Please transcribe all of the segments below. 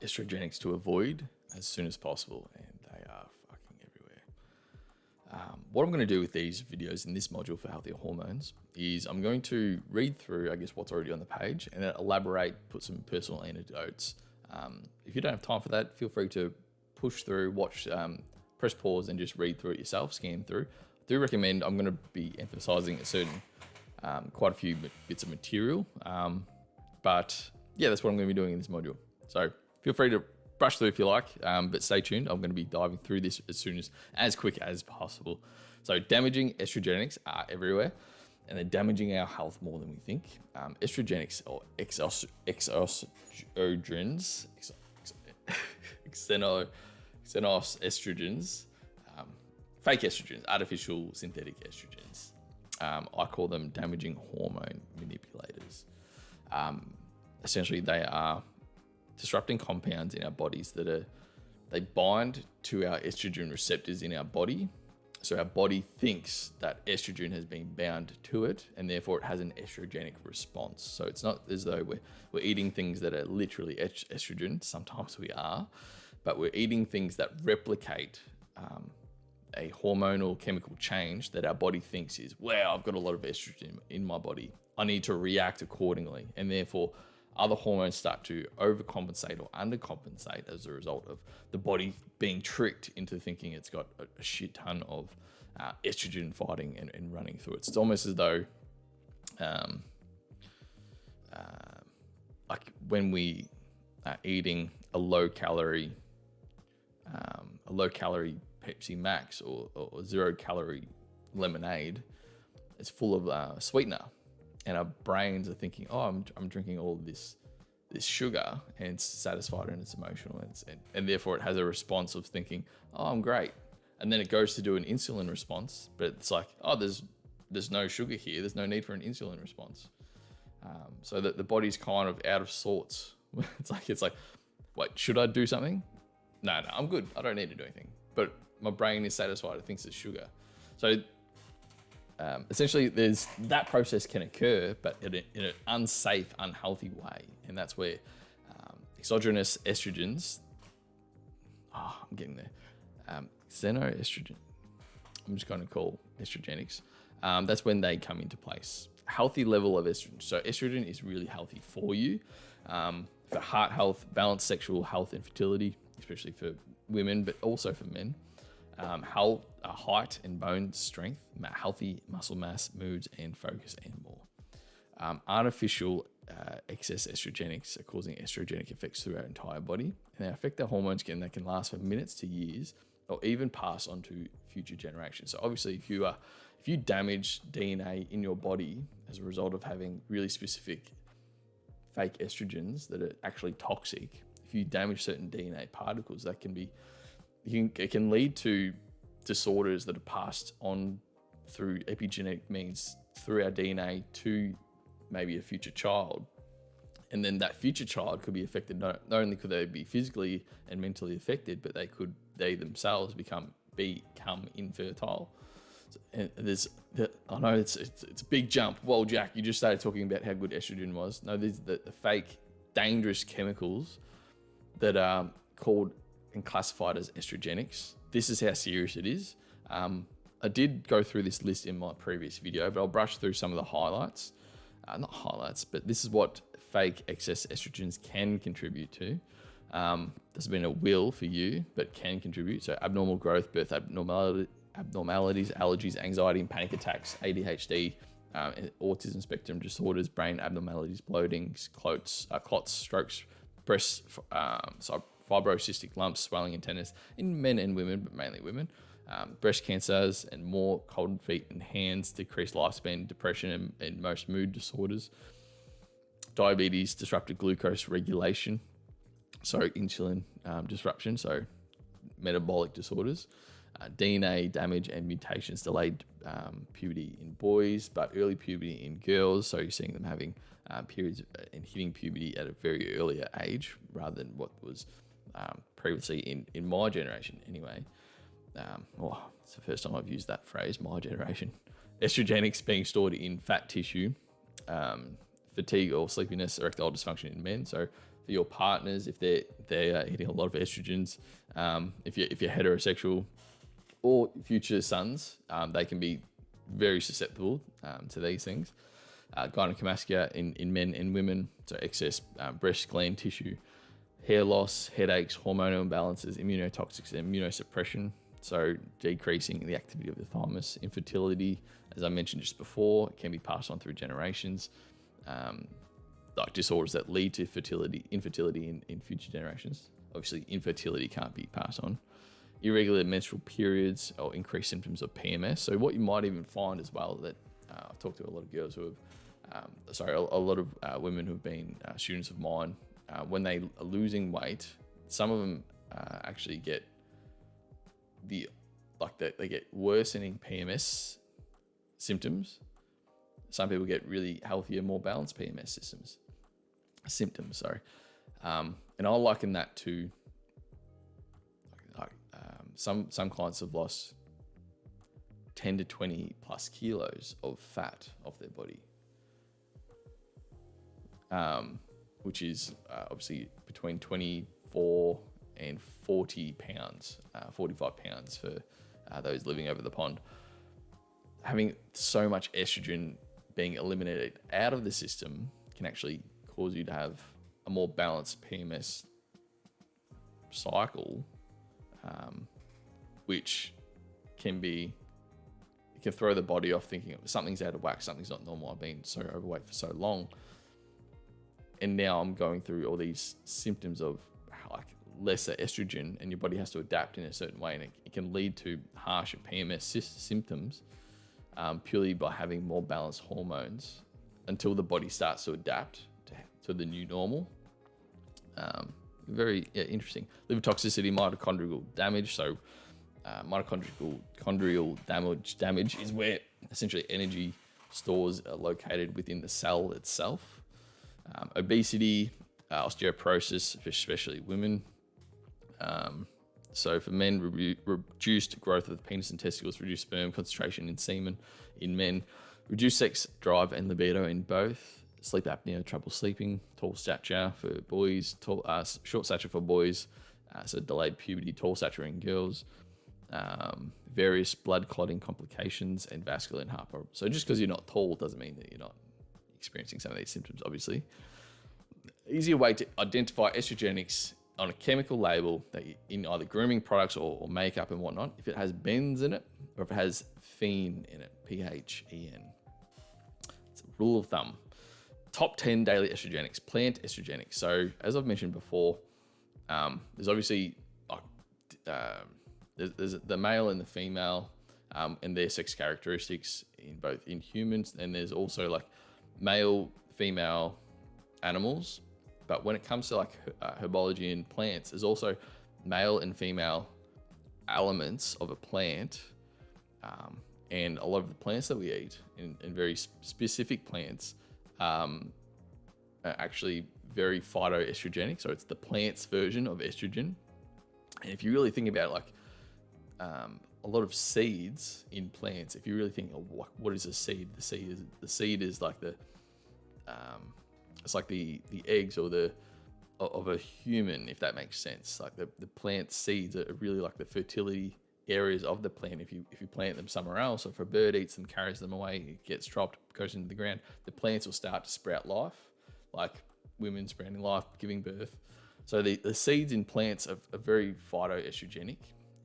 estrogenics to avoid as soon as possible, and they are fucking everywhere. What I'm going to do with these videos in this module for healthier hormones is I'm going to read through, I guess, what's already on the page and then elaborate, put some personal anecdotes. If you don't have time for that, feel free to push through, watch, press pause and just read through it yourself, scan through. I do recommend, I'm going to be emphasizing a certain, quite a few bits of material. But yeah, that's what I'm going to be doing in this module. So feel free to brush through if you like, but stay tuned. I'm going to be diving through this as quick as possible. So damaging estrogenics are everywhere, and they're damaging our health more than we think. Estrogenics or exogens, xenos estrogens, fake estrogens, artificial synthetic estrogens. I call them damaging hormone manipulators. Essentially, they are disrupting compounds in our bodies they bind to our estrogen receptors in our body. So our body thinks that estrogen has been bound to it, and therefore it has an estrogenic response. So it's not as though we're eating things that are literally estrogen. Sometimes we are, but we're eating things that replicate a hormonal chemical change that our body thinks is, wow, I've got a lot of estrogen in my body. I need to react accordingly. And therefore, other hormones start to overcompensate or undercompensate as a result of the body being tricked into thinking it's got a shit ton of estrogen fighting and running through it. It's almost as though like when we are eating a low calorie Pepsi Max or 0 calorie lemonade, it's full of sweetener. And our brains are thinking, oh, I'm drinking all of this sugar, and it's satisfied and it's emotional, and therefore it has a response of thinking, oh, I'm great. And then it goes to do an insulin response, but it's like, oh, there's no sugar here. There's no need for an insulin response. So that the body's kind of out of sorts. It's like, wait, should I do something? No, I'm good. I don't need to do anything. But my brain is satisfied. It thinks it's sugar. So essentially, that process can occur, but in an unsafe, unhealthy way. And that's where exogenous estrogens, I'm getting there, xenoestrogen, I'm just going to call estrogenics, that's when they come into place. Healthy level of estrogen. So estrogen is really healthy for you, for heart health, balanced sexual health and fertility, especially for women, but also for men. Height and bone strength, healthy muscle mass, moods and focus, and more. Artificial excess estrogenics are causing estrogenic effects through our entire body, and they affect our hormones again. They can last for minutes to years, or even pass on to future generations. So obviously, if you damage DNA in your body as a result of having really specific fake estrogens that are actually toxic, if you damage certain DNA particles, that can be it can lead to disorders that are passed on through epigenetic means through our DNA to maybe a future child. And then that future child could be affected. Not only could they be physically and mentally affected, but they themselves become infertile. And I know it's a big jump. Well, Jack, you just started talking about how good estrogen was. No, these are the fake, dangerous chemicals that are called and classified as estrogenics. This is how serious it is. I did go through this list in my previous video, but I'll brush through some of the highlights. Not highlights, but this is what fake excess estrogens can contribute to. There's been a will for you, but can contribute. So abnormal growth, birth abnormalities, allergies, anxiety and panic attacks, ADHD, autism spectrum disorders, brain abnormalities, bloating, clots, strokes, breast, fibrocystic lumps, swelling and tenderness in men and women, but mainly women, breast cancers and more, cold feet and hands, decreased lifespan, depression and most mood disorders, diabetes, disrupted glucose regulation, so insulin disruption, so metabolic disorders, DNA damage and mutations, delayed puberty in boys, but early puberty in girls. So you're seeing them having periods and hitting puberty at a very earlier age rather than what was previously in my generation anyway. It's the first time I've used that phrase, my generation. Estrogenics being stored in fat tissue, fatigue or sleepiness, erectile dysfunction in men. So for your partners if they're hitting a lot of estrogens. If you're heterosexual or future sons, they can be very susceptible to these things. Gynecomastia in men and women, so excess breast gland tissue, hair loss, headaches, hormonal imbalances, immunotoxics, and immunosuppression, so decreasing the activity of the thymus, infertility, as I mentioned just before, it can be passed on through generations, like disorders that lead to infertility in future generations. Obviously, infertility can't be passed on. Irregular menstrual periods or increased symptoms of PMS. So what you might even find as well that I've talked to a lot of girls who have, a lot of women who've been students of mine, when they are losing weight, some of them actually get they get worsening PMS symptoms. Some people get really healthier, more balanced PMS symptoms. And I'll liken that to some clients have lost 10 to 20 plus kilos of fat off their body, which is obviously between 24 and 40 pounds, 45 pounds for those living over the pond. Having so much estrogen being eliminated out of the system can actually cause you to have a more balanced PMS cycle, which can throw the body off thinking something's out of whack, something's not normal. I've been so overweight for so long, and now I'm going through all these symptoms of like lesser estrogen, and your body has to adapt in a certain way, and it can lead to harsher PMS symptoms purely by having more balanced hormones until the body starts to adapt to the new normal. Very interesting. Liver toxicity, mitochondrial damage. So mitochondrial damage is where essentially energy stores are located within the cell itself. Obesity, osteoporosis, especially women. So for men, reduced growth of the penis and testicles, reduced sperm concentration in semen in men, reduced sex drive and libido in both, sleep apnea, trouble sleeping, tall stature for boys, short stature for boys, so delayed puberty, tall stature in girls, various blood clotting complications, and vascular and heart problems. So just because you're not tall doesn't mean that you're not experiencing some of these symptoms, obviously. Easier way to identify estrogenics on a chemical label that in either grooming products or makeup and whatnot, if it has bens in it or if it has phen in it, PHEN. It's a rule of thumb. Top 10 daily estrogenics, plant estrogenics. So as I've mentioned before, there's obviously there's the male and the female and their sex characteristics in humans, and there's also like male, female animals. But when it comes to like herbology and plants, there's also male and female elements of a plant. And a lot of the plants that we eat, and very specific plants, are actually very phytoestrogenic. So it's the plant's version of estrogen. And if you really think about it, like a lot of seeds in plants, if you really think, what is a seed? The seed is like it's like the eggs or of a human, if that makes sense. Like the plant seeds are really like the fertility areas of the plant. If you plant them somewhere else, or if a bird eats them, carries them away, it gets dropped, goes into the ground, the plants will start to sprout life, like women sprouting life, giving birth. So the seeds in plants are very phytoestrogenic,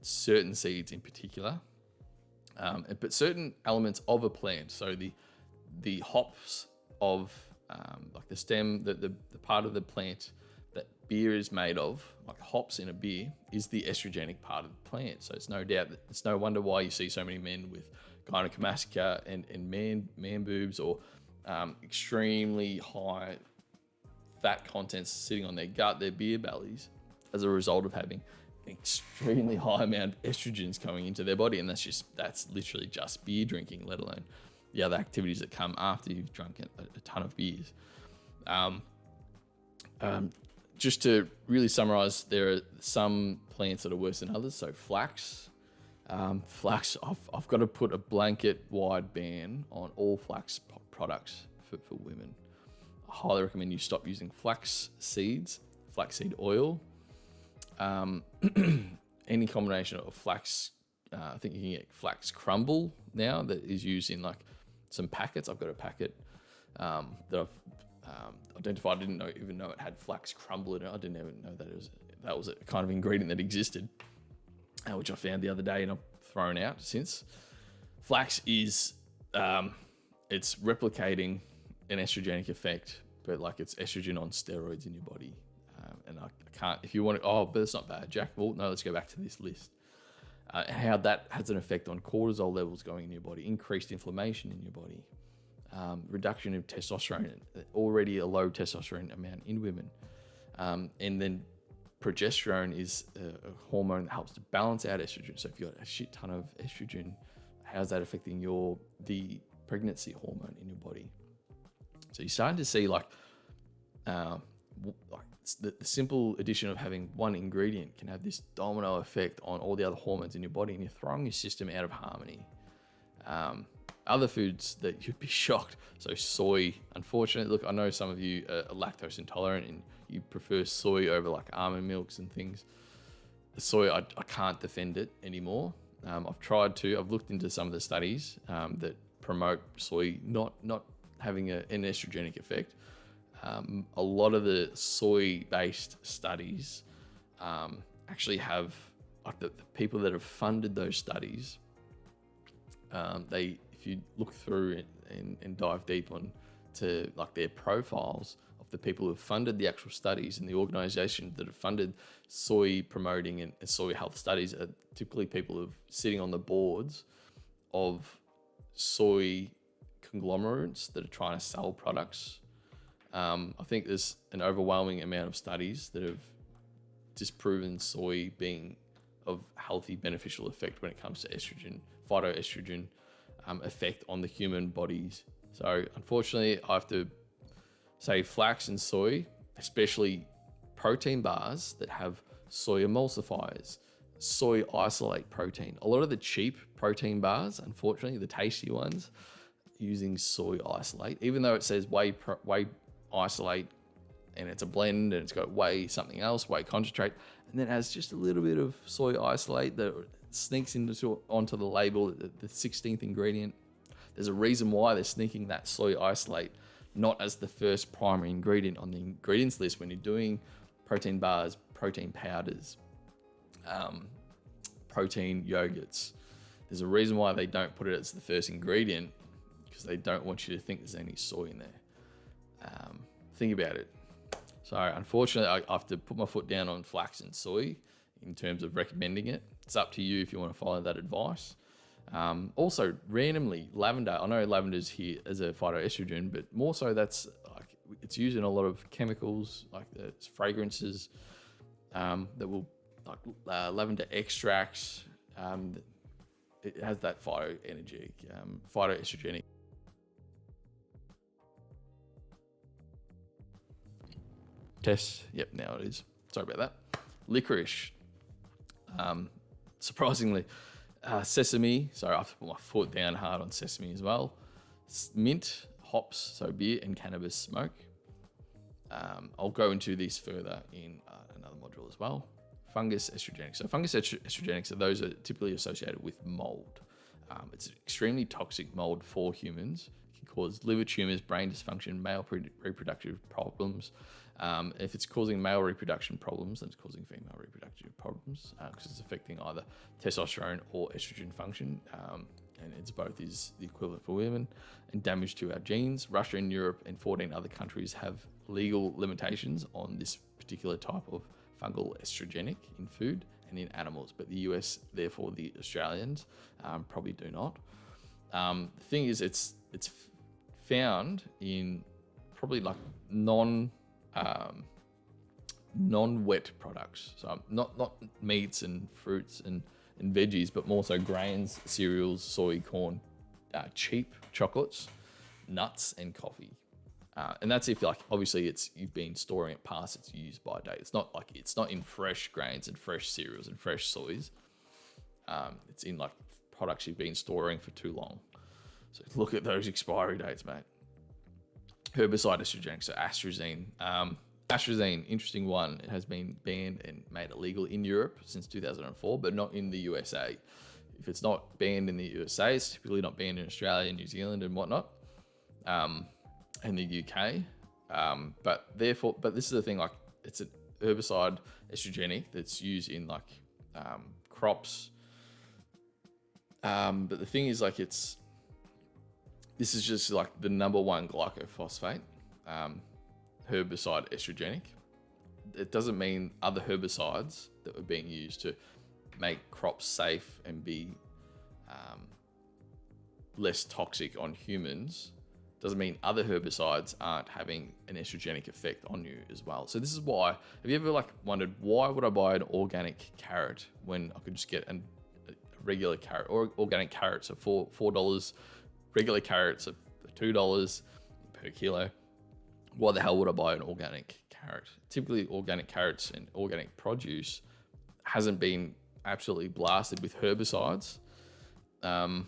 certain seeds in particular, but certain elements of a plant. So the hops of like the stem, the part of the plant that beer is made of, like hops in a beer, is the estrogenic part of the plant. So it's no wonder why you see so many men with gynecomastia and man boobs, or extremely high fat contents sitting on their gut, their beer bellies, as a result of having an extremely high amount of estrogens coming into their body. And that's literally just beer drinking, let alone the other activities that come after you've drunk a ton of beers. Just to really summarize, there are some plants that are worse than others. So flax, I've got to put a blanket wide ban on all flax products for women. I highly recommend you stop using flax seeds flaxseed oil, any combination of flax. I think you can get flax crumble now that is used in like some packets. I've got a packet that I've identified. I didn't even know it had flax crumble in it. I didn't even know that was a kind of ingredient that existed, which I found the other day and I've thrown out since. Flax is it's replicating an estrogenic effect, but like it's estrogen on steroids in your body. And I can't, if you want to, but it's not bad, Jack. Well, no, let's go back to this list. How that has an effect on cortisol levels going in your body, increased inflammation in your body, reduction of testosterone, already a low testosterone amount in women. And then progesterone is a hormone that helps to balance out estrogen. So if you've got a shit ton of estrogen, how's that affecting the pregnancy hormone in your body? So you're starting to see like the simple addition of having one ingredient can have this domino effect on all the other hormones in your body, and you're throwing your system out of harmony. Other foods that you'd be shocked. So soy, unfortunately, look, I know some of you are lactose intolerant and you prefer soy over like almond milks and things. The soy, I can't defend it anymore. I've looked into some of the studies that promote soy not having an estrogenic effect. A lot of the soy-based studies actually have, like the people that have funded those studies, if you look through it and dive deep on to like their profiles of the people who have funded the actual studies and the organizations that have funded soy promoting and soy health studies are typically people who are sitting on the boards of soy conglomerates that are trying to sell products. I think there's an overwhelming amount of studies that have disproven soy being of healthy beneficial effect when it comes to estrogen, phytoestrogen effect on the human bodies. So unfortunately, I have to say flax and soy, especially protein bars that have soy emulsifiers, soy isolate protein. A lot of the cheap protein bars, unfortunately, the tasty ones, using soy isolate, even though it says whey isolate and it's a blend and it's got whey something else, whey concentrate, and then it has just a little bit of soy isolate that sneaks onto the label, the 16th ingredient. There's a reason why they're sneaking that soy isolate not as the first primary ingredient on the ingredients list when you're doing protein bars, protein powders, protein yogurts. There's a reason why they don't put it as the first ingredient, because they don't want you to think there's any soy in there. Think about it. So unfortunately, I have to put my foot down on flax and soy in terms of recommending it. It's up to you if you want to follow that advice. Also, randomly, lavender. I know lavender's here as a phytoestrogen, but more so that's like it's used in a lot of chemicals, like fragrances that will like lavender extracts. It has that phytoestrogenic. Test. Yep, now it is. Sorry about that. Licorice. Surprisingly, sesame. So I have to put my foot down hard on sesame as well. Mint, hops, so beer and cannabis smoke. I'll go into these further in another module as well. Fungus estrogenics. So fungus estrogenics are those that are typically associated with mold. It's an extremely toxic mold for humans. It can cause liver tumors, brain dysfunction, male reproductive problems. If it's causing male reproduction problems, then it's causing female reproductive problems because it's affecting either testosterone or estrogen function. And it's both is the equivalent for women. And damage to our genes. Russia and Europe and 14 other countries have legal limitations on this particular type of fungal estrogenic in food and in animals. But the US, therefore the Australians, probably do not. The thing is, it's found in probably like non-wet products, so not meats and fruits and veggies, but more so grains, cereals, soy, corn, cheap chocolates, nuts, and coffee. And that's if like obviously you've been storing it past its use by date. It's not in fresh grains and fresh cereals and fresh soys. It's in like products you've been storing for too long. So look at those expiry dates, mate. Herbicide estrogenic, so astrazine. Atrazine, interesting one. It has been banned and made illegal in Europe since 2004, but not in the USA. If it's not banned in the USA, it's typically not banned in Australia, New Zealand, and whatnot, and the UK. But this is the thing. Like, it's an herbicide, estrogenic, that's used in like crops. But the thing is, like, this is just like the number one glyphosate herbicide estrogenic. It doesn't mean other herbicides that were being used to make crops safe and be less toxic on humans doesn't mean other herbicides aren't having an estrogenic effect on you as well. So this is why, have you ever like wondered, why would I buy an organic carrot when I could just get a regular carrot, or organic carrots are $4, regular carrots are $2 per kilo? Why the hell would I buy an organic carrot? Typically organic carrots and organic produce hasn't been absolutely blasted with herbicides. And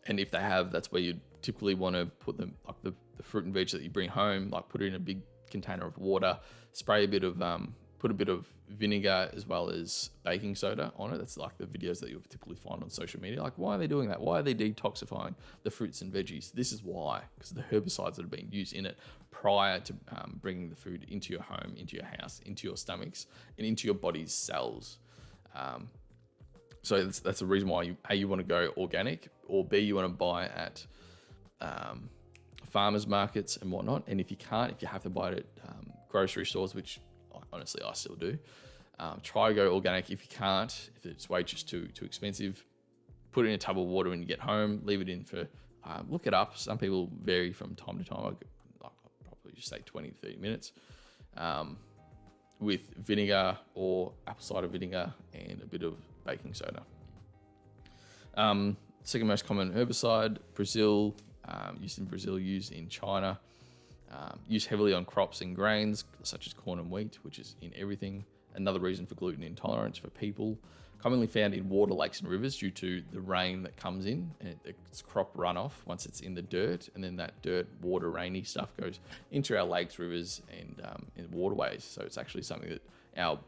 if they have, that's where you typically want to put them, like the fruit and veg that you bring home, like put it in a big container of water, spray a bit of, put a bit of vinegar as well as baking soda on it. That's like the videos that you'll typically find on social media. Like, why are they doing that? Why are they detoxifying the fruits and veggies? This is why, because the herbicides that are being used in it prior to bringing the food into your home, into your house, into your stomachs, and into your body's cells. So that's the reason why you want to go organic, or B, you want to buy at farmers markets and whatnot. And if you have to buy it at grocery stores, which honestly I still do, try to go organic. If you can't, if it's way just too expensive, put it in a tub of water when you get home, leave it in for, look it up. Some people vary from time to time. I'll probably just say 20 to 30 minutes with vinegar or apple cider vinegar and a bit of baking soda. Second most common herbicide, Brazil, used in Brazil, used in China, used heavily on crops and grains such as corn and wheat, which is in everything. Another reason for gluten intolerance for people. Commonly found in water, lakes and rivers due to the rain that comes in, and it's crop runoff once it's in the dirt, and then that dirt, water, rainy stuff goes into our lakes, rivers, and waterways. So it's actually something that our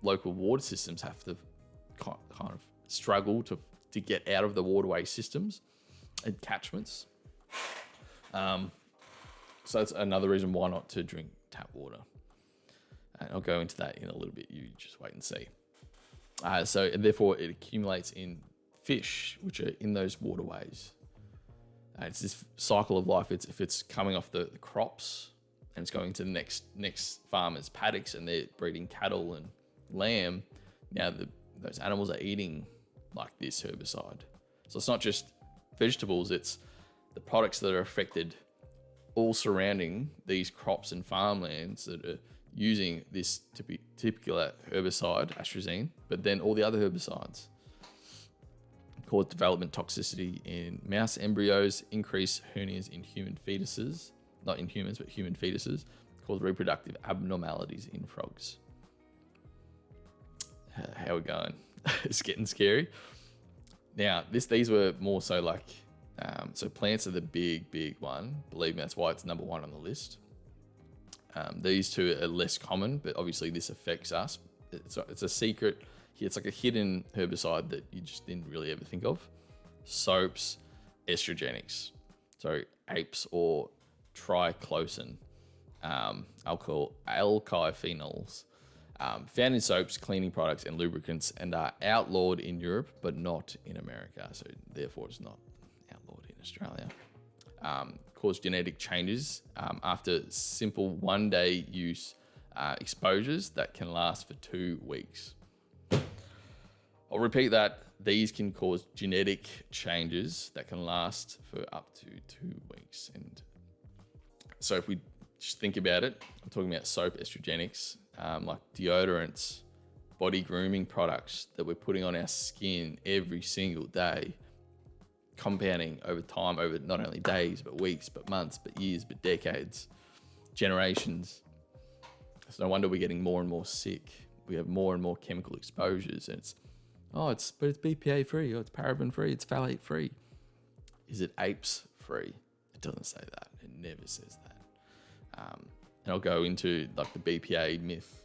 local water systems have to kind of struggle to get out of the waterway systems and catchments. So that's another reason why not to drink tap water. And I'll go into that in a little bit. You just wait and see. And therefore it accumulates in fish, which are in those waterways. It's this cycle of life. If it's coming off the crops and it's going to the next farmer's paddocks and they're breeding cattle and lamb, now those animals are eating like this herbicide. So it's not just vegetables, it's the products that are affected all surrounding these crops and farmlands that are using this typical herbicide, atrazine, but then all the other herbicides cause development toxicity in mouse embryos, increase hernias in human fetuses, not in humans, but human fetuses, cause reproductive abnormalities in frogs. How are we going? It's getting scary. Now, these were more so like, so plants are the big one. Believe me, that's why it's number one on the list. These two are less common, but obviously this affects us. It's a secret. It's like a hidden herbicide that you just didn't really ever think of. Soaps, estrogenics. So apes or triclosan, alkyphenols, found in soaps, cleaning products, and lubricants, and are outlawed in Europe, but not in America. So therefore it's not outlawed in Australia. Cause genetic changes after simple one-day use exposures that can last for 2 weeks. I'll repeat that. These can cause genetic changes that can last for up to 2 weeks. And so if we just think about it, I'm talking about soap estrogenics, like deodorants, body grooming products that we're putting on our skin every single day, compounding over time, over not only days, but weeks, but months, but years, but decades, generations. It's no wonder we're getting more and more sick. We have more and more chemical exposures, and it's BPA free, or it's paraben free, it's phthalate free. Is it apes free? It doesn't say that. It never says that. and I'll go into like the BPA myth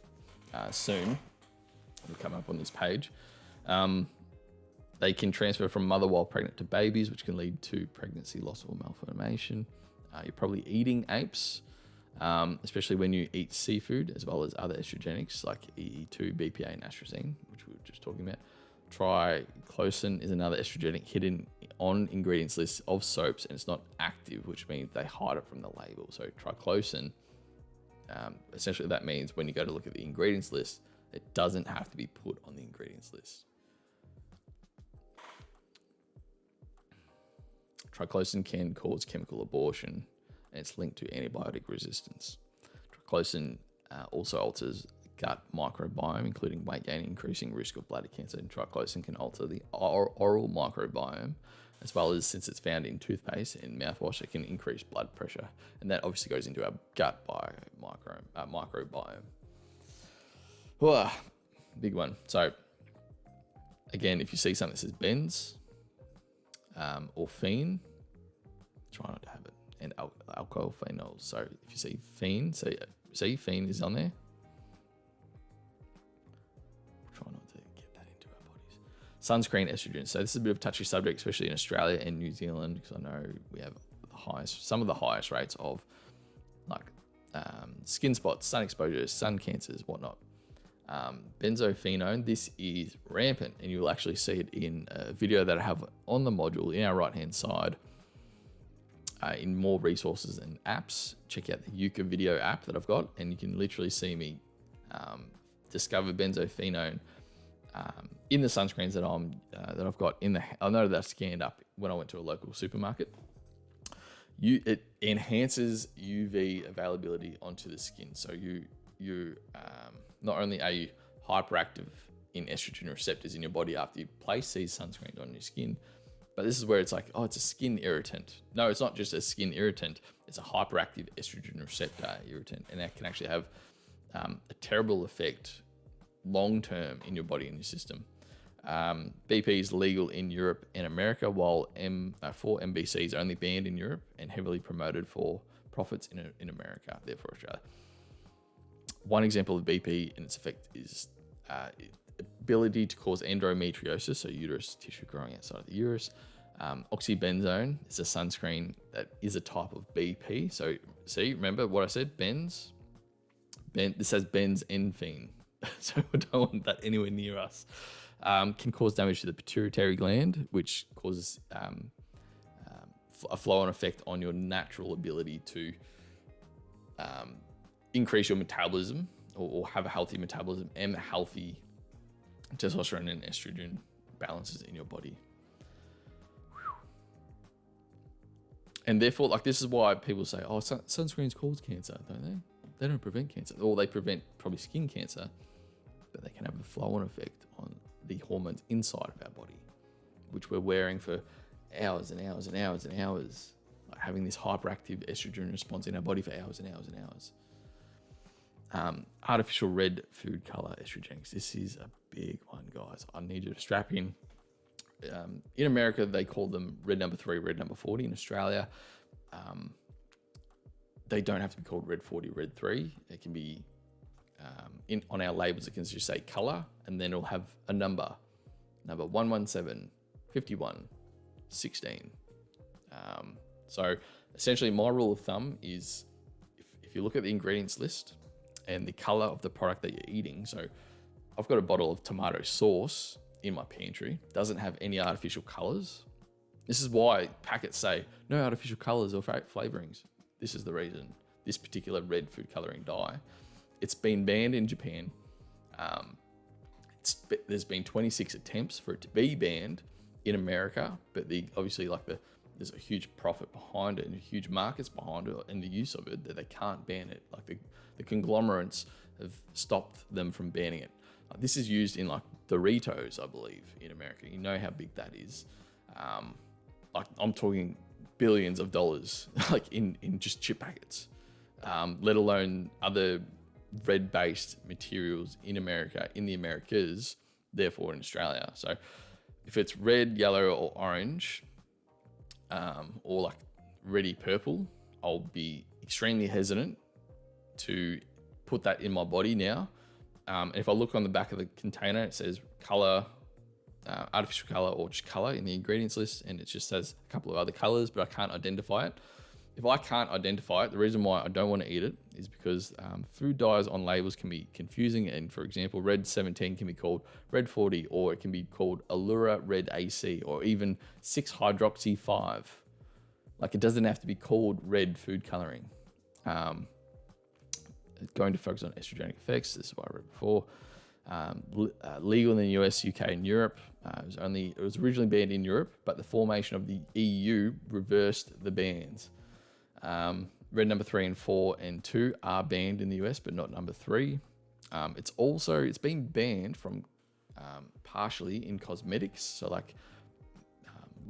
soon. It'll come up on this page. They can transfer from mother while pregnant to babies, which can lead to pregnancy loss or malformation. You're probably eating apes, especially when you eat seafood, as well as other estrogenics like EE2, BPA, and atrazine, which we were just talking about. Triclosan is another estrogenic hidden on ingredients lists of soaps, and it's not active, which means they hide it from the label. So triclosan, essentially that means when you go to look at the ingredients list, it doesn't have to be put on the ingredients list. Triclosan can cause chemical abortion, and it's linked to antibiotic resistance. Triclosan also alters gut microbiome, including weight gain, increasing risk of bladder cancer. And triclosan can alter the oral microbiome, as well as, since it's found in toothpaste and mouthwash, it can increase blood pressure. And that obviously goes into our gut microbiome. Whoa, big one. So again, if you see something that says benz, or phen, try not to have it, and alcohol phenols. So if you see phen, see phen is on there. We'll try not to get that into our bodies. Sunscreen estrogen. So this is a bit of a touchy subject, especially in Australia and New Zealand, because I know we have some of the highest rates of like skin spots, sun exposure, sun cancers, whatnot. Benzophenone, this is rampant, and you'll actually see it in a video that I have on the module in our right hand side. In more resources and apps, check out the Yucca video app that I've got, and you can literally see me discover benzophenone in the sunscreens that I've got in the. I know that I've scanned up when I went to a local supermarket. It enhances UV availability onto the skin, so you not only are you hyperactive in estrogen receptors in your body after you place these sunscreens on your skin, but this is where it's like, oh, it's a skin irritant. No, it's not just a skin irritant. It's a hyperactive estrogen receptor irritant, and that can actually have a terrible effect long-term in your body and your system. BP is legal in Europe and America, while 4-MBC is only banned in Europe and heavily promoted for profits in America, therefore Australia. One example of BP and its effect is ability to cause endometriosis, so uterus tissue growing outside of the uterus. Oxybenzone is a sunscreen that is a type of BP. So see, remember what I said? This has benzophenone, so we don't want that anywhere near us. Can cause damage to the pituitary gland, which causes a flow-on effect on your natural ability to increase your metabolism or have a healthy metabolism and healthy testosterone and estrogen balances in your body. And therefore, like, this is why people say, oh, sunscreens cause cancer, don't they? They don't prevent cancer, or they prevent probably skin cancer, but they can have a flow-on effect on the hormones inside of our body, which we're wearing for hours and hours and hours and hours, like having this hyperactive estrogen response in our body for hours and hours and hours. Artificial red food color estrogenics. This is a big one, guys. I need you to strap in. In America, they call them red number 3, red number 40. In Australia, they don't have to be called red 40, red 3. It can be on our labels. It can just say color, and then it'll have a number 117, 51, 16. So essentially, my rule of thumb is if you look at the ingredients list and the color of the product that you're eating. So I've got a bottle of tomato sauce in my pantry, doesn't have any artificial colors. This is why packets say no artificial colors or flavorings. This is the reason. This particular red food coloring dye, it's been banned in Japan. There's been 26 attempts for it to be banned in America, but there's a huge profit behind it and huge markets behind it and the use of it that they can't ban it. Like the conglomerates have stopped them from banning it. This is used in like Doritos, I believe, in America. You know how big that is. Like I'm talking billions of dollars, like in just chip packets, let alone other red-based materials in America, in the Americas, therefore in Australia. So if it's red, yellow, or orange, or like reddy purple, I'll be extremely hesitant to put that in my body now. And if I look on the back of the container, it says color, artificial color, or just color in the ingredients list, and it just says a couple of other colors, but I can't identify it. If I can't identify it, the reason why I don't want to eat it is because food dyes on labels can be confusing. And for example, red 17 can be called red 40, or it can be called Allura red AC, or even 6-hydroxy 5. Like, it doesn't have to be called red food coloring. Going to focus on estrogenic effects. This is what I read before. Legal in the US, UK, and Europe. It was originally banned in Europe, but the formation of the EU reversed the bans. Red number 3 and 4 and 2 are banned in the US, but not number 3. It's been banned from partially in cosmetics, so like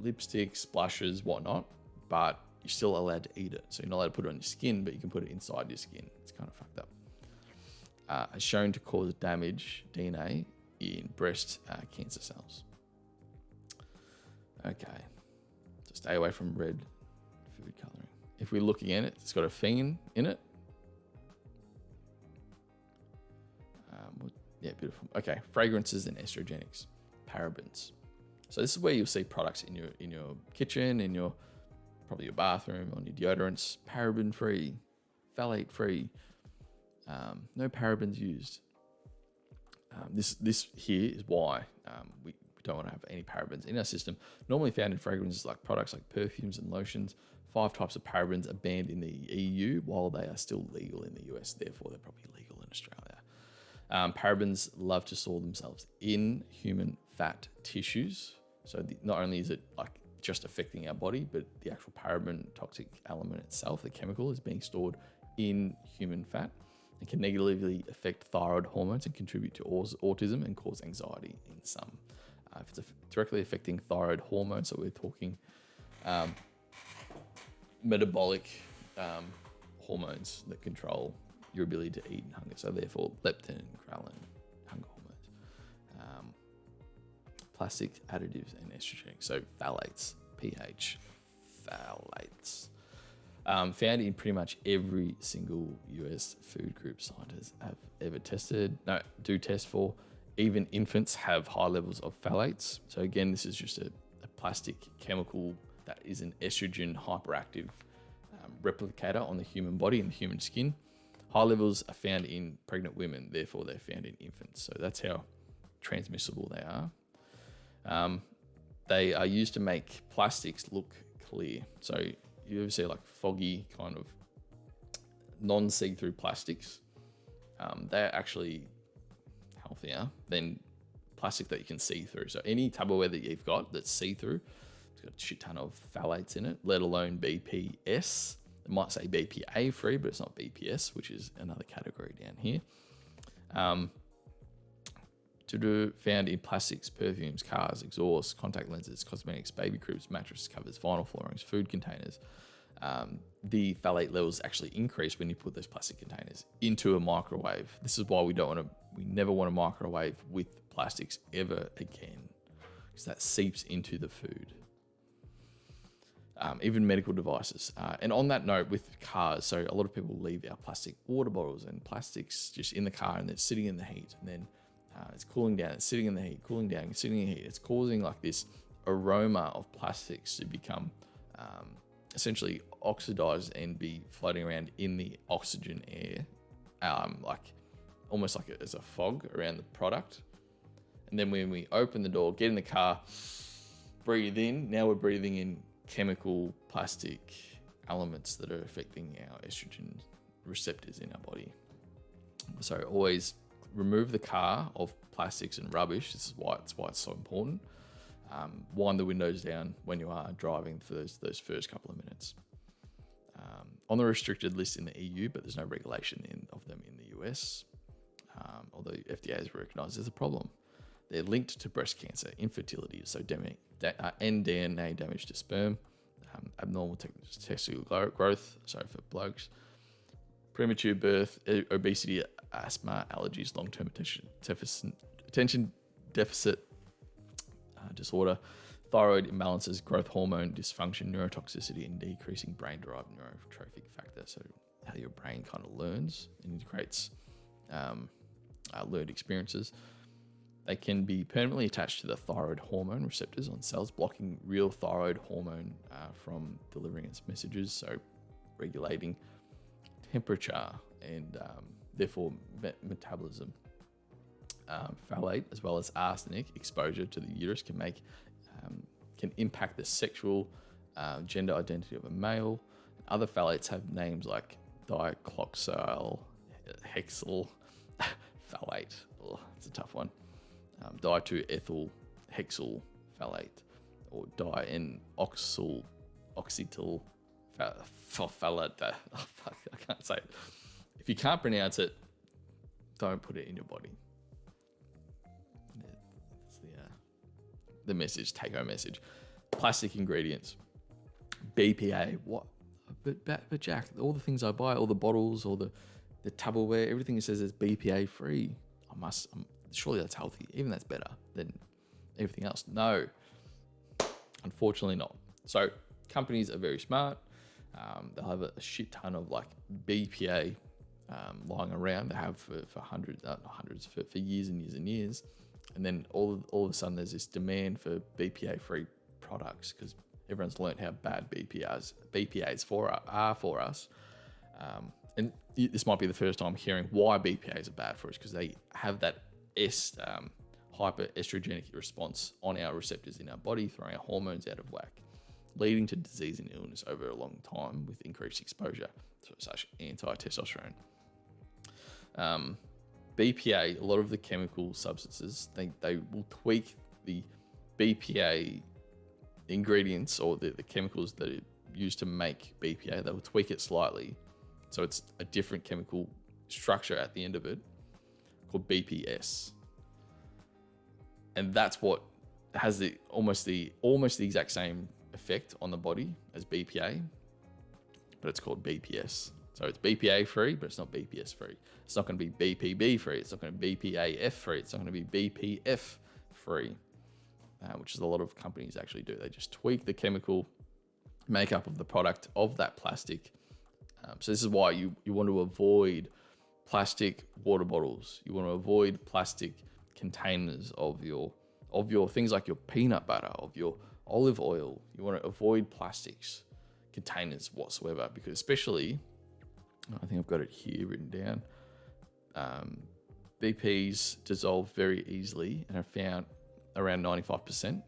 lipsticks, blushes, whatnot, but you're still allowed to eat it. So you're not allowed to put it on your skin, but you can put it inside your skin. It's kind of fucked up. Shown to cause damage, DNA, in breast cancer cells. Okay, so stay away from red food coloring. If we look again, it's got a phenol in it. Yeah, beautiful. Okay, fragrances and estrogenics, parabens. So this is where you'll see products in your kitchen, in your probably your bathroom, on your deodorants, paraben free, phthalate free. No parabens used. This here is why we don't want to have any parabens in our system. Normally found in fragrances like products like perfumes and lotions. 5 types of parabens are banned in the EU, while they are still legal in the US. Therefore, they're probably legal in Australia. Parabens love to store themselves in human fat tissues. So not only is it like just affecting our body, but the actual paraben toxic element itself, the chemical, is being stored in human fat and can negatively affect thyroid hormones and contribute to autism and cause anxiety in some. If it's directly affecting thyroid hormones, so we're talking metabolic hormones that control your ability to eat and hunger. So therefore, leptin, ghrelin, hunger hormones. Plastic additives and estrogenics, so phthalates, pH, phthalates, found in pretty much every single US food group scientists have ever do test for. Even infants have high levels of phthalates. So again, this is just a plastic chemical that is an estrogen hyperactive replicator on the human body and the human skin. High levels are found in pregnant women, therefore they're found in infants. So that's how transmissible they are. They are used to make plastics look clear. So you ever see like foggy kind of non-see-through plastics? They're actually healthier than plastic that you can see through. So any Tupperware that you've got that's see-through, it's got a shit ton of phthalates in it, let alone BPS. It might say BPA free, but it's not BPS, which is another category down here. Found in plastics, perfumes, cars, exhausts, contact lenses, cosmetics, baby cribs, mattress covers, vinyl floorings, food containers. The phthalate levels actually increase when you put those plastic containers into a microwave. This is why we never want to microwave with plastics ever again, because that seeps into the food. Even medical devices. And on that note, with cars, so a lot of people leave our plastic water bottles and plastics just in the car, and they're sitting in the heat, and then it's cooling down, it's sitting in the heat, cooling down, it's sitting in the heat. It's causing like this aroma of plastics to become essentially oxidized and be floating around in the oxygen air, almost like as a fog around the product. And then when we open the door, get in the car, breathe in, now we're breathing in chemical plastic elements that are affecting our estrogen receptors in our body. So always remove the car of plastics and rubbish. This is why it's so important. Wind the windows down when you are driving for those first couple of minutes. On the restricted list in the EU, but there's no regulation of them in the US, although FDA has recognised there's a problem. They're linked to breast cancer, infertility, so and DNA damage to sperm, abnormal testicular growth, sorry for blokes, premature birth, obesity, asthma, allergies, long-term attention deficit disorder, thyroid imbalances, growth hormone dysfunction, neurotoxicity, and decreasing brain-derived neurotrophic factor. So how your brain kind of learns and integrates learned experiences. They can be permanently attached to the thyroid hormone receptors on cells, blocking real thyroid hormone from delivering its messages, so regulating temperature and therefore metabolism. Phthalate, as well as arsenic exposure to the uterus, can impact the sexual gender identity of a male. Other phthalates have names like dicloxyl, hexyl phthalate. Oh, it's a tough one. Di2-ethyl hexyl phthalate, or di-N-oxyl oxytyl phthalate. Oh, fuck, I can't say it. If you can't pronounce it, don't put it in your body. That's the message, take-home message. Plastic ingredients, BPA. What? But Jack, all the things I buy, all the bottles, all the Tupperware, everything says it's BPA free. Surely that's healthy. Even that's better than everything else. No, unfortunately not. So companies are very smart. They'll have a shit ton of like BPA lying around. They have for hundreds, not hundreds, for years and years and years. And then all of a sudden there's this demand for BPA-free products because everyone's learned how bad BPAs are for us. And this might be the first time hearing why BPAs are bad for us, because they have that hyper-estrogenic response on our receptors in our body, throwing our hormones out of whack, leading to disease and illness over a long time with increased exposure to such anti-testosterone. BPA, a lot of the chemical substances, they will tweak the BPA ingredients or the chemicals that are used to make BPA. They will tweak it slightly, so it's a different chemical structure at the end of it called BPS, and that's what has almost the exact same effect on the body as BPA, but it's called BPS. So it's BPA free, but it's not BPS free. It's not going to be BPB free. It's not going to be BPAF free. It's not going to be BPF free, which is a lot of companies actually do. They just tweak the chemical makeup of the product of that plastic. So this is why you want to avoid plastic water bottles. You want to avoid plastic containers of your things like your peanut butter, of your olive oil. You want to avoid plastics containers whatsoever, because especially, I think I've got it here written down, BPs dissolve very easily and are found around 95%.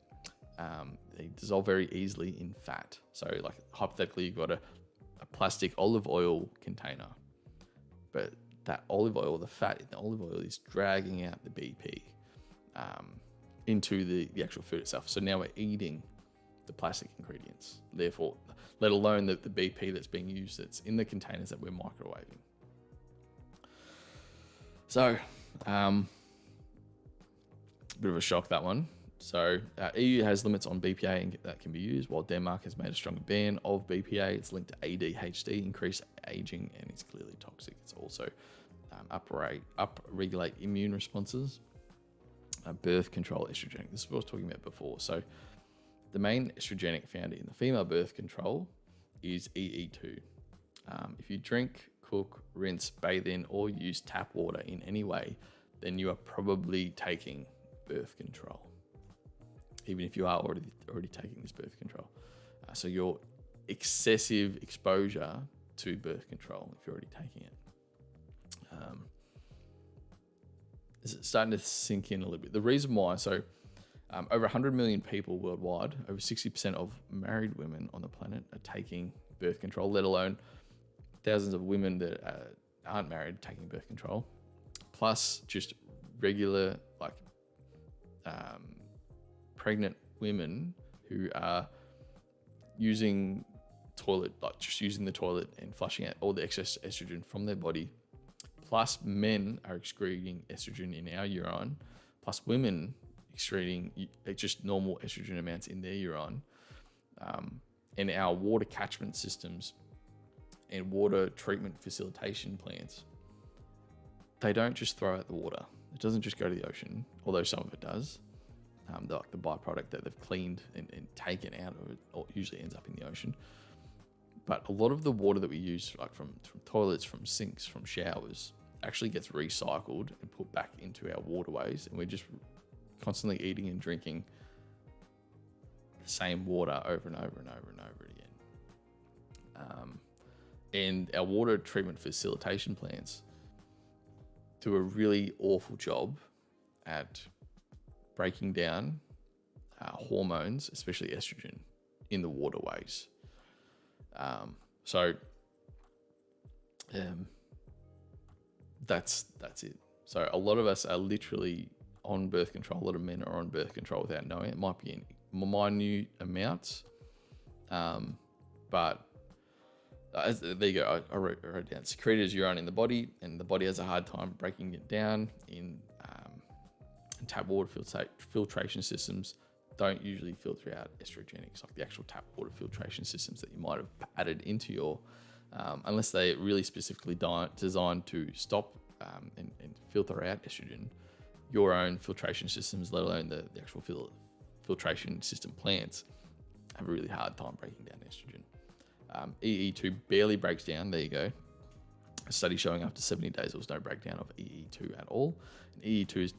They dissolve very easily in fat. So like hypothetically, you've got a plastic olive oil container, but that olive oil, the fat in the olive oil is dragging out the BP into the actual food itself. So now we're eating the plastic ingredients. Therefore, let alone the BP that's being used that's in the containers that we're microwaving. So, bit of a shock, that one. So EU has limits on BPA that can be used, while Denmark has made a stronger ban of BPA. It's linked to ADHD, increased aging, and it's clearly toxic. It's also upregulate immune responses. Birth control estrogenic. This is what I was talking about before. So the main estrogenic found in the female birth control is EE2. If you drink, cook, rinse, bathe in, or use tap water in any way, then you are probably taking birth control, even if you are already taking this birth control. So your excessive exposure to birth control, if you're already taking it, is starting to sink in a little bit. The reason why, so over 100 million people worldwide, over 60% of married women on the planet are taking birth control, let alone thousands of women that aren't married taking birth control, plus just regular pregnant women who are using the toilet and flushing out all the excess estrogen from their body, plus men are excreting estrogen in our urine, plus women excreting just normal estrogen amounts in their urine, and our water catchment systems and water treatment facilitation plants, they don't just throw out the water. It doesn't just go to the ocean, although some of it does. The byproduct that they've cleaned and taken out of it usually ends up in the ocean. But a lot of the water that we use, like from toilets, from sinks, from showers, actually gets recycled and put back into our waterways, and we're just constantly eating and drinking the same water over and over and over and over again. And our water treatment facilitation plants do a really awful job at breaking down hormones, especially estrogen, in the waterways. That's it. So a lot of us are literally on birth control. A lot of men are on birth control without knowing it. It might be in minute amounts, but there you go. I wrote down secreted urine in the body, and the body has a hard time breaking it down in tap water filtration systems. Don't usually filter out estrogenics, like the actual tap water filtration systems that you might have added into your, unless they're really specifically designed to stop and filter out estrogen. Your own filtration systems, let alone the actual filtration system plants, have a really hard time breaking down estrogen. EE2 barely breaks down. There you go. A study showing after 70 days there was no breakdown of EE2 at all. And EE2 is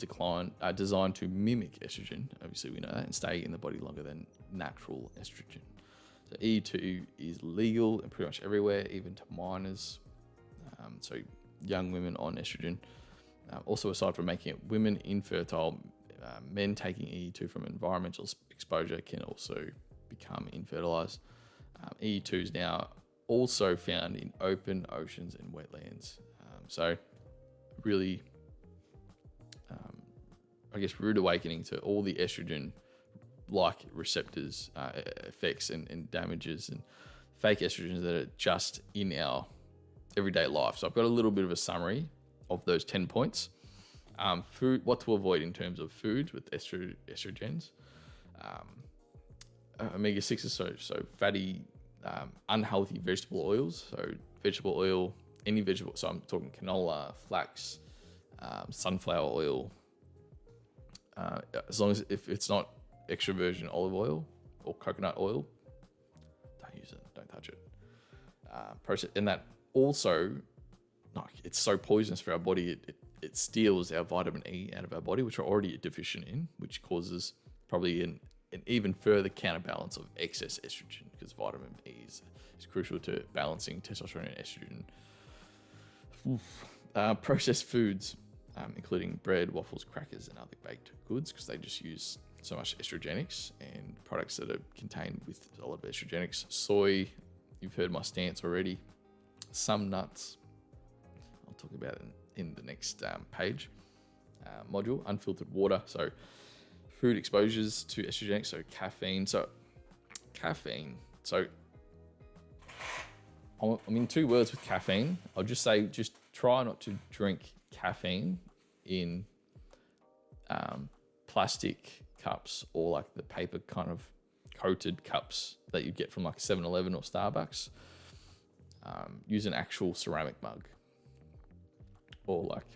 designed to mimic estrogen, obviously we know that, and stay in the body longer than natural estrogen. So EE2 is legal in pretty much everywhere, even to minors. So young women on estrogen. Also, aside from making it women infertile, men taking EE2 from environmental exposure can also become infertilized. EE2 is now also found in open oceans and wetlands. So really, I guess, rude awakening to all the estrogen-like receptors, effects and damages and fake estrogens that are just in our everyday life. So I've got a little bit of a summary of those 10 points. Food, what to avoid in terms of food with estrogens. Omega-6s, so fatty, unhealthy vegetable oils. So vegetable oil, any vegetable. So I'm talking canola, flax, sunflower oil. As long as if it's not extra virgin olive oil or coconut oil, don't use it. Don't touch it. Process, and that also, like, it's so poisonous for our body. It steals our vitamin E out of our body, which we're already deficient in, which causes probably an even further counterbalance of excess estrogen, because vitamin E is crucial to balancing testosterone and estrogen. Processed foods, including bread, waffles, crackers, and other baked goods, because they just use so much estrogenics, and products that are contained with a lot of estrogenics. Soy, you've heard my stance already. Some nuts, I'll talk about it in the next page module. Unfiltered water, so food exposures to estrogenics, so caffeine. So I'm in 2 words with caffeine. I'll just say, just try not to drink caffeine in plastic cups, or like the paper kind of coated cups that you get from like 7-Eleven or Starbucks. Use an actual ceramic mug, or like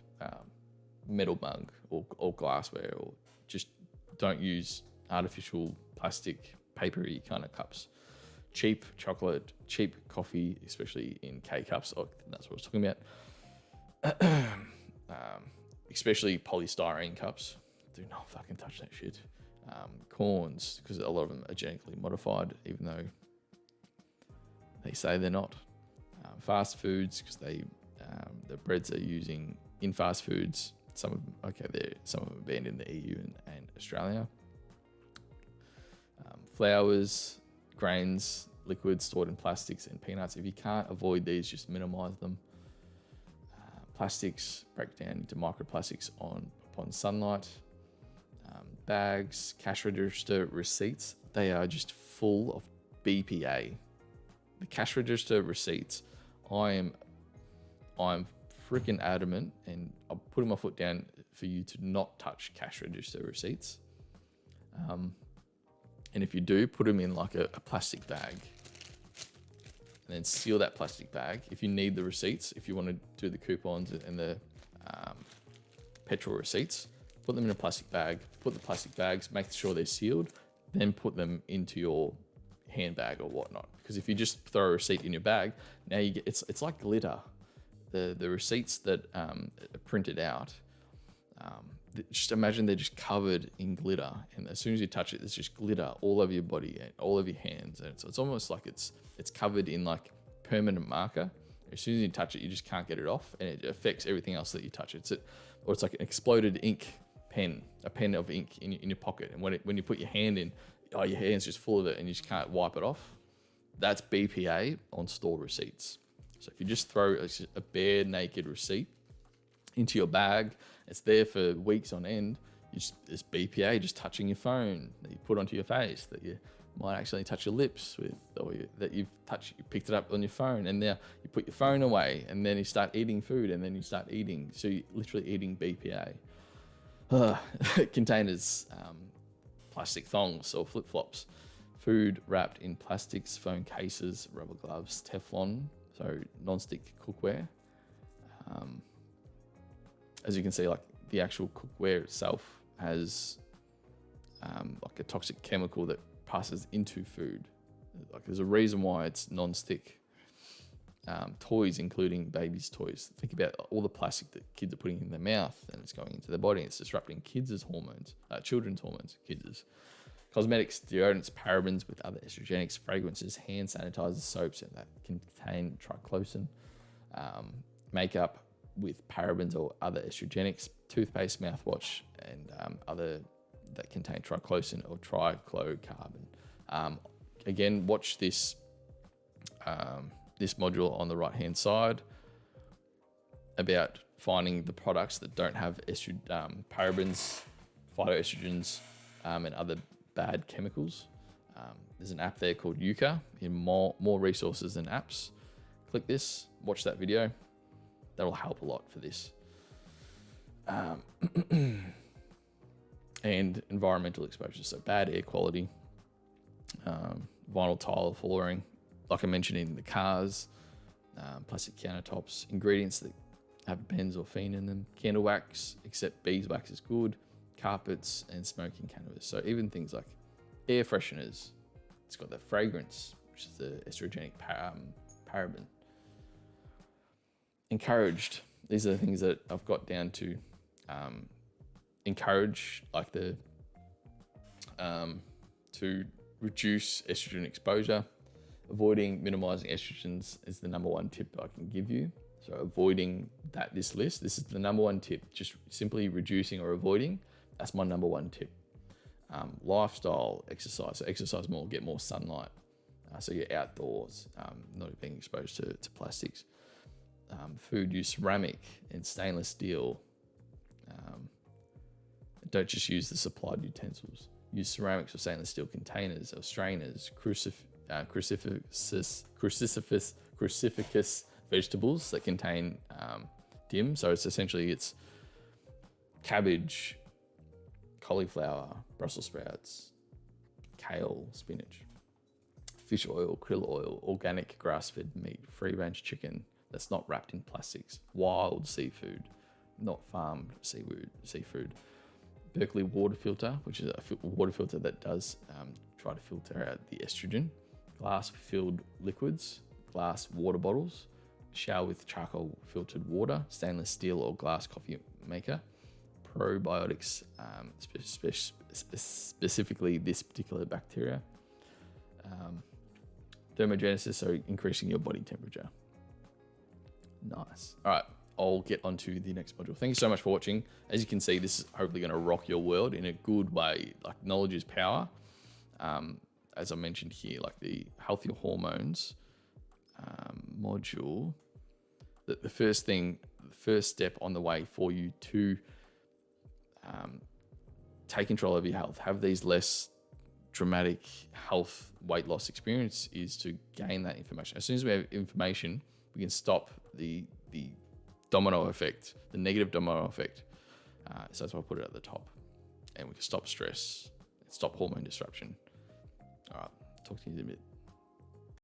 metal mug, or glassware, or just don't use artificial plastic papery kind of cups. Cheap chocolate, cheap coffee, especially in K-cups. Oh, that's what I was talking about. Especially polystyrene cups. Do not fucking touch that shit. Corns, because a lot of them are genetically modified, even though they say they're not. Fast foods, because the breads they're using in fast foods, some of them are banned in the EU and Australia. Flours, grains, liquids stored in plastics, and peanuts. If you can't avoid these, just minimize them. Plastics break down into microplastics upon sunlight. Bags, cash register receipts, they are just full of BPA. The cash register receipts, I'm freaking adamant, and I'm putting my foot down for you to not touch cash register receipts. And if you do, put them in like a plastic bag, and then seal that plastic bag. If you need the receipts, if you want to do the coupons and the petrol receipts, put them in a plastic bag, put the plastic bags, make sure they're sealed, then put them into your handbag or whatnot. Because if you just throw a receipt in your bag, now you get, it's like glitter. The receipts that are printed out, just imagine they're just covered in glitter, and as soon as you touch it, there's just glitter all over your body and all over your hands, and so it's almost like it's covered in like permanent marker. As soon as you touch it, you just can't get it off, and it affects everything else that you touch. It's like an exploded ink pen, a pen of ink in your pocket, and when you put your hand in, your hand's just full of it, and you just can't wipe it off. That's BPA on store receipts. So if you just throw a bare naked receipt into your bag, it's there for weeks on end. It's BPA just touching your phone that you put onto your face, that you might actually touch your lips with, or that you picked it up on your phone, and now you put your phone away, and then you start eating food, and then you start eating. So you're literally eating BPA. Containers, plastic thongs or flip-flops, food wrapped in plastics, phone cases, rubber gloves, Teflon, so non-stick cookware. As you can see, like the actual cookware itself has like a toxic chemical that passes into food. Like there's a reason why it's non-stick. Toys, including babies' toys. Think about all the plastic that kids are putting in their mouth, and it's going into their body. It's disrupting kids' hormones, children's hormones, kids'. Cosmetics, deodorants, parabens with other estrogenics, fragrances, hand sanitizers, soaps that contain triclosan, makeup with parabens or other estrogenics, toothpaste, mouthwash, and other that contain triclosan or trichlorocarbon. Again, watch this this module on the right hand side about finding the products that don't have parabens, phytoestrogens, and other bad chemicals. There's an app there called Yuka in more resources than apps. Click this, watch that video. That'll help a lot for this. And environmental exposure, so bad air quality, vinyl tile flooring, like I mentioned in the cars, plastic countertops, ingredients that have benzophenone in them, candle wax, except beeswax is good, carpets, and smoking cannabis. So even things like air fresheners, it's got that fragrance, which is the estrogenic paraben. Encouraged. These are the things that I've got down to encourage, like to reduce estrogen exposure. Avoiding, minimizing estrogens is the number one tip I can give you. So avoiding this list, this is the number one tip. Just simply reducing or avoiding, that's my number one tip. Lifestyle, exercise. So exercise more, get more sunlight. So you're outdoors, not being exposed to plastics. Food, use ceramic and stainless steel. Don't just use the supplied utensils. Use ceramics or stainless steel containers or strainers, cruciferous vegetables that contain DIM. So it's cabbage, cauliflower, Brussels sprouts, kale, spinach, fish oil, krill oil, organic grass-fed meat, free-range chicken that's not wrapped in plastics, wild seafood, not farmed seafood. Berkeley water filter, which is a water filter that does try to filter out the estrogen. Glass-filled liquids, glass water bottles, shower with charcoal filtered water, stainless steel or glass coffee maker, probiotics, specifically this particular bacteria, thermogenesis, so increasing your body temperature. Nice. All right, I'll get onto the next module. Thank you so much for watching. As you can see, this is hopefully going to rock your world in a good way. Like, knowledge is power. As I mentioned here, like the healthy hormones module, the first step on the way for you to take control of your health, have these less dramatic health weight loss experience, is to gain that information. As soon as we have information, we can stop the domino effect, the negative domino effect. So that's why I put it at the top. And we can stop stress, stop hormone disruption. All right, talk to you in a bit.